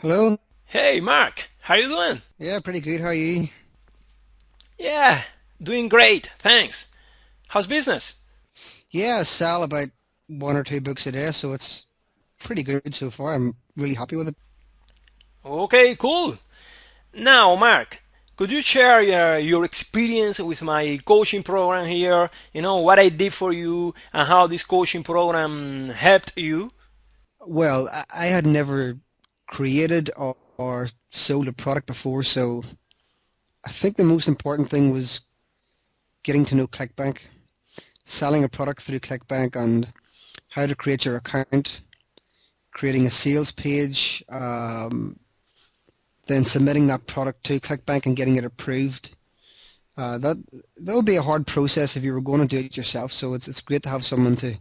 Hello? Hey Mark, how you doing? Yeah, pretty good. How are you? Yeah, doing great, thanks. How's business? Yeah, I sell about one or two books a day, so it's pretty good so far. I'm really happy with it. Okay, cool. Now, Mark, could you share your experience with my coaching program here? What I did for you and how this coaching program helped you? Well, I had never created or sold a product before, so I think the most important thing was getting to know ClickBank, selling a product through ClickBank, and how to create your account, creating a sales page, then submitting that product to ClickBank and getting it approved. That would be a hard process if you were going to do it yourself. So it's great to have someone to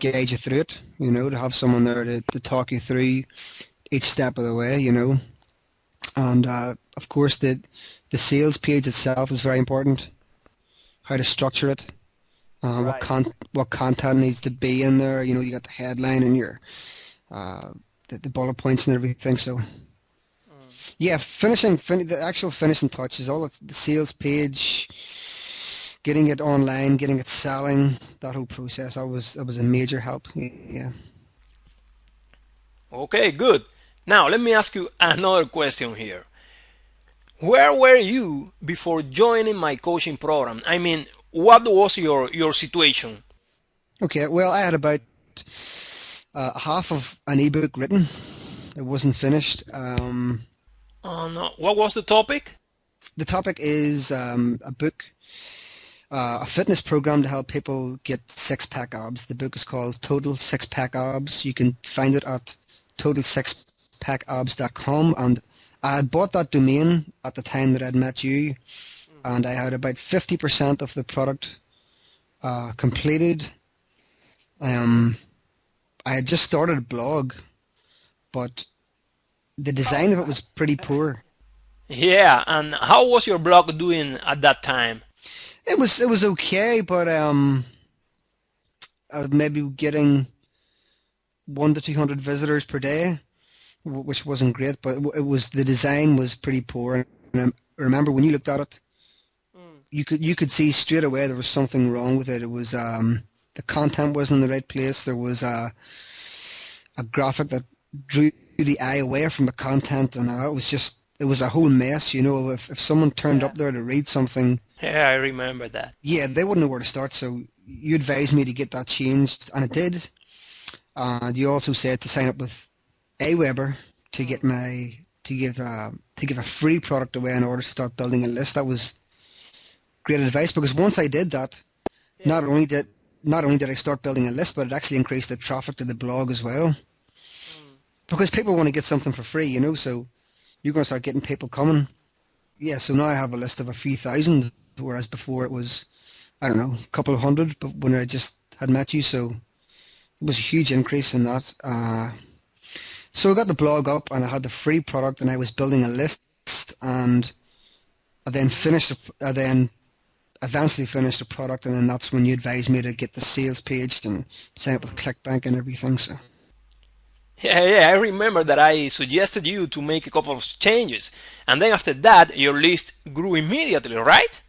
guide you through it. To have someone there to talk you through each step of the way. And of course the sales page itself is very important. How to structure it, Right. what content needs to be in there. You got the headline and your uh, the bullet points and everything. So yeah, the actual finishing touches, all of the sales page, getting it online, getting it selling, that whole process, that was a major help. Yeah. Okay, good. Now, let me ask you another question here. Where were you before joining my coaching program? I mean, what was your situation? Okay, well, I had about half of an ebook written. It wasn't finished. No, what was the topic? The topic is a book, a fitness program to help people get six-pack abs. The book is called Total Six-Pack Abs. You can find it at totalsixpackabs.com. And I had bought that domain at the time that I'd met you, and I had about 50% of the product completed. Um, I had just started a blog, but the design of it was pretty poor. Yeah, and how was your blog doing at that time? It was okay, but I was maybe getting 1 to 200 visitors per day, which wasn't great. But the design was pretty poor. And I remember when you looked at it, you could see straight away there was something wrong with it. It was the content wasn't in the right place. There was a graphic that drew the eye away from the content, and it was a whole mess. If someone turned Yeah. up there to read something, Yeah, I remember that. yeah, they wouldn't know where to start. So you advised me to get that changed, and it did. And you also said to sign up with Aweber to get my to give a free product away in order to start building a list. That was great advice because once I did that, Yeah. not only did not only did I start building a list, but it actually increased the traffic to the blog as well. Because people want to get something for free, so you're going to start getting people coming. Yeah, so now I have a list of a few thousand, whereas before it was, I don't know, a couple of hundred, but when I just had met you, so it was a huge increase in that. So I got the blog up and I had the free product and I was building a list and I then eventually finished the product and then that's when you advised me to get the sales page and sign up with ClickBank and everything. So Yeah, I remember that I suggested you to make a couple of changes, and then after that, your list grew immediately, right?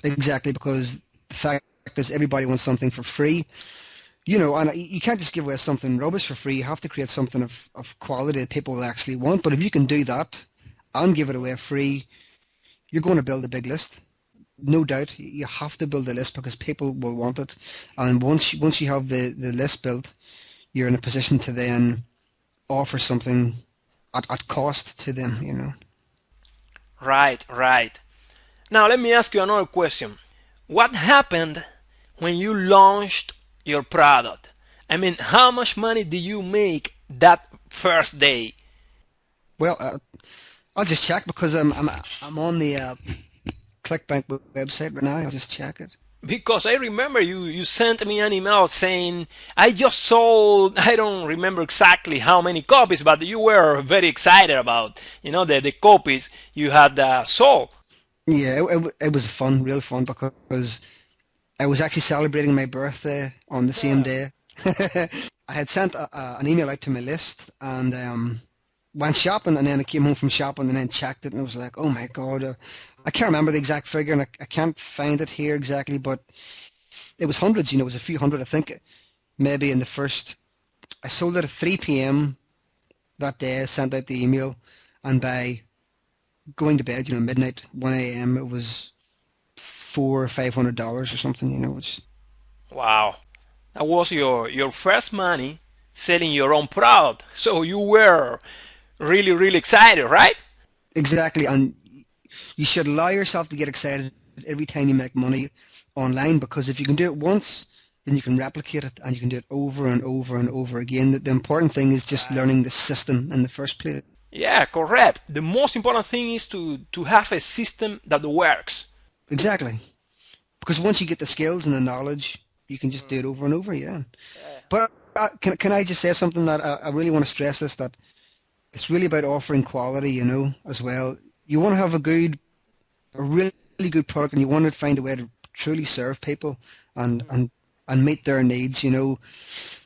exactly, because the fact is everybody wants something for free. And you can't just give away something rubbish for free. You have to create something of quality that people will actually want. But if you can do that and give it away free, you're going to build a big list. No doubt, you have to build a list because people will want it. And once you have the list built, you're in a position to then offer something at cost to them. Right, right. Now let me ask you another question. What happened when you launched your product? I mean, how much money did you make that first day? Well, I'll just check because I'm on the ClickBank website right now. I'll just check it. Because I remember you sent me an email saying I just sold, I don't remember exactly how many copies, but you were very excited about the copies you had sold. Yeah, it was fun, real fun, because I was actually celebrating my birthday on the same Yeah. day. I had sent an email out to my list, and went shopping, and then I came home from shopping and then checked it, and I was like, oh my God, I can't remember the exact figure, and I can't find it here exactly, but it was hundreds, it was a few hundred. I think maybe in the first, I sold it at 3 p.m. that day. I sent out the email, and by going to bed, midnight, 1 a.m., it was $400 or $500 or something, which, Wow, that was your first money selling your own product. So you were really really excited, right? exactly. And you should allow yourself to get excited every time you make money online, because if you can do it once, then you can replicate it and you can do it over and over and over again. The important thing is just Right. learning the system in the first place. Yeah, correct. The most important thing is to have a system that works. Exactly. Because once you get the skills and the knowledge, you can just do it over and over, yeah. But can I just say something that I really want to stress this, that it's really about offering quality, as well. You want to have a really good product, and you want to find a way to truly serve people and and meet their needs.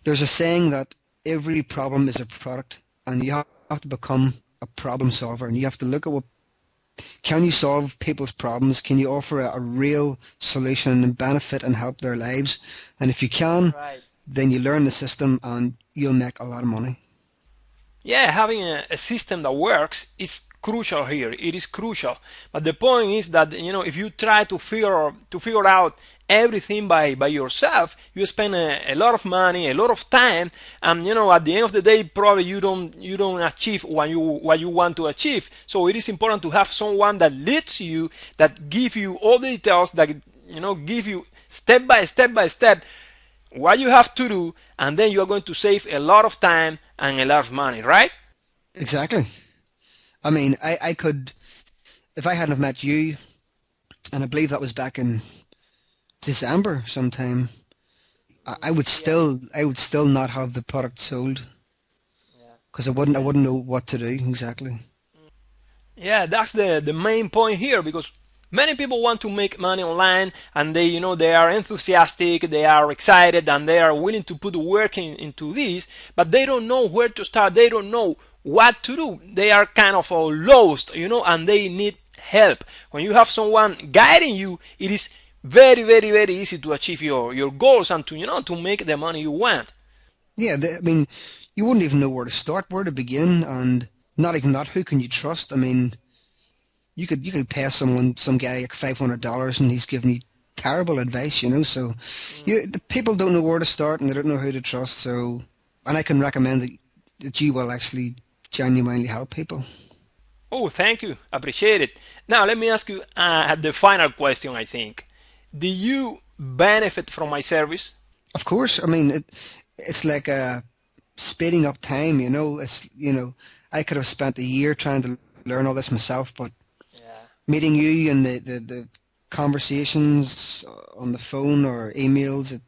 There's a saying that every problem is a product, and you have to become a problem solver, and you have to look at what can you solve people's problems, can you offer a real solution and benefit and help their lives, and if you can, Right. then you learn the system and you'll make a lot of money. Yeah, having a system that works is crucial here. It is crucial. But the point is that if you try to figure out everything by yourself, you spend a lot of money, a lot of time, and at the end of the day, probably you don't achieve what you want to achieve. So it is important to have someone that leads you, that give you all the details, that give you step by step what you have to do, and then you are going to save a lot of time and a lot of money, right? Exactly. I mean, I could, if I hadn't have met you, and I believe that was back in December sometime, I would still not have the product sold, because I wouldn't know what to do exactly. Yeah, that's the main point here, because many people want to make money online, and they are enthusiastic, they are excited, and they are willing to put work into this, but they don't know where to start. They don't know what to do. They are kind of all lost, and they need help. When you have someone guiding you, it is very very very easy to achieve your goals, and to make the money you want. Yeah, I mean, you wouldn't even know where to start, where to begin, and not even that, who can you trust? I mean, you could pay some guy like $500 and he's giving you terrible advice, So the people don't know where to start and they don't know who to trust. So, and I can recommend that you will actually genuinely help people. Oh, thank you. Appreciate it. Now, let me ask you the final question, I think. Do you benefit from my service? Of course, I mean it's like speeding up time. I could have spent a year trying to learn all this myself, but Yeah. meeting you and the conversations on the phone or emails, it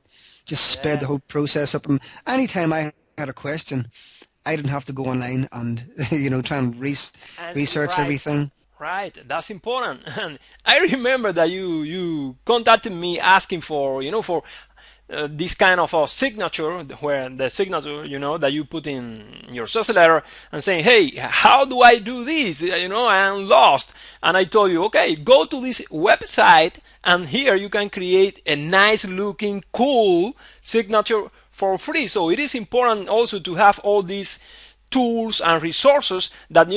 just sped Yeah. the whole process up. And anytime I had a question, I didn't have to go online and try and And research right, everything. right. That's important. And I remember that you contacted me asking for this kind of a signature, where the signature that you put in your social letter, and saying, hey, how do I do this? I am lost. And I told you, okay, go to this website, and here you can create a nice looking cool signature for free. So it is important also to have all these tools and resources that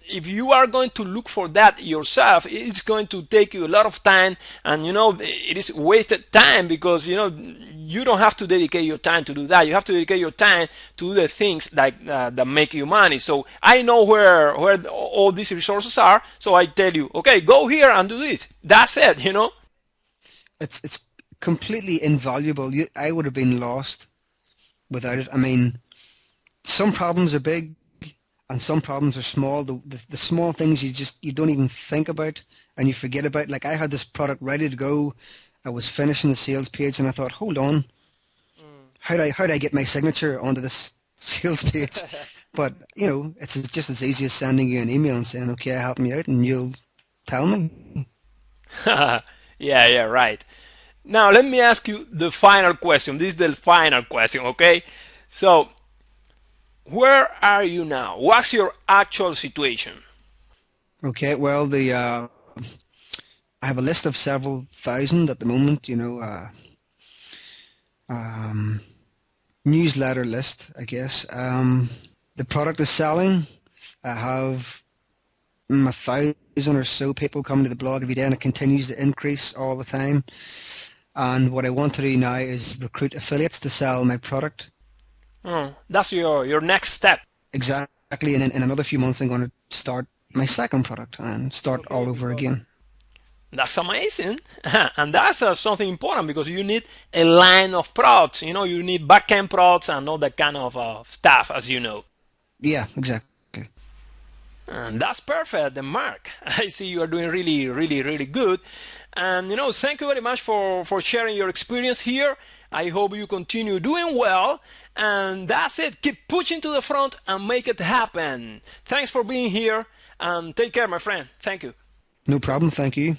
if you are going to look for that yourself, it's going to take you a lot of time, and it is wasted time, because you don't have to dedicate your time to do that. You have to dedicate your time to do the things that make you money. So I know where all these resources are, so I tell you, okay, go here and do it. That's it. It's completely invaluable. I would have been lost without it. I mean, some problems are big and some problems are small. The small things you don't even think about and you forget about. Like I had this product ready to go. I was finishing the sales page and I thought, hold on, how do I get my signature onto this sales page? But it's just as easy as sending you an email and saying, okay, help me out, and you'll tell me. Yeah, yeah, right. Now let me ask you the final question. This is the final question, okay? So where are you now? What's your actual situation? Okay, well, I have a list of several thousand at the moment, um, newsletter list, I guess. The product is selling. I have 1,000 or so people coming to the blog every day, and it continues to increase all the time. And what I want to do now is recruit affiliates to sell my product. Oh, that's your next step. Exactly, and in another few months, I'm going to start my second product and start all over again. That's amazing. And that's something important because you need a line of products. You need backend products and all that kind of stuff, as you know. Yeah, exactly. And that's perfect, Mark. I see you are doing really, really, really good. And thank you very much for sharing your experience here. I hope you continue doing well. And that's it. Keep pushing to the front and make it happen. Thanks for being here. And take care, my friend. Thank you. No problem, thank you.